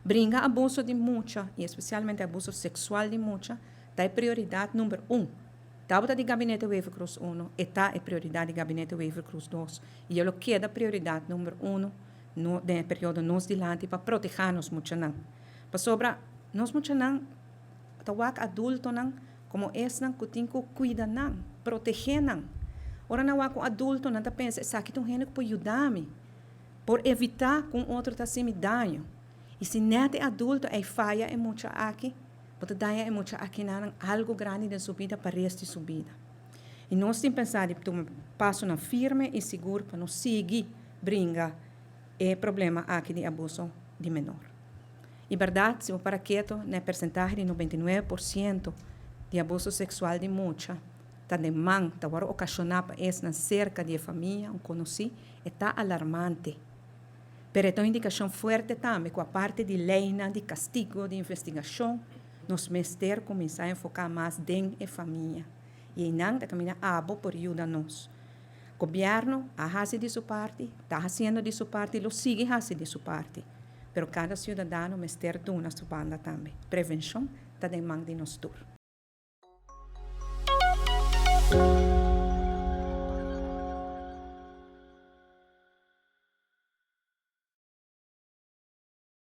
Brinca abuso de mucha, e especialmente abuso sexual de mucha, é prioridade número 1. Estava de gabinete Wever Cruz 1, está é prioridade de gabinete Wever Cruz 2. E eu quero prioridade número 1 no período nos dilante para proteger-nos muito não. Para sobra, nós muito não, tawak adulto não, como esse não que tem que cuidar não, proteger não. Ora não há com adulto não, tá pensa, essa aqui tem um gênero para ajudar-me, por evitar que outro está se me dano. E se não é adulto, é falha é muito aqui, porque daí é muito aqui não algo grande de subida para resto de subida. E nós temos que pensar de um passo na firme e seguro para não seguir brinca é problema aqui de abuso de menor. E verdade, se o para quieto, na percentagem de 99% de abuso sexual de mucha, está de man, está agora ocasionar para essa cerca de família, um conhecido, está alarmante. Pero é uma indicação forte também, com a parte de lei, de castigo, de investigação, nos mester começar a enfocar mais dentro da família. E não da caminhar abo por ajudar-nos. O governo faz de sua parte, está fazendo de sua parte e lo sigue fazendo de sua parte. Pero cada cidadão mester do na sua banda também. Prevenção está de mão de nós todos.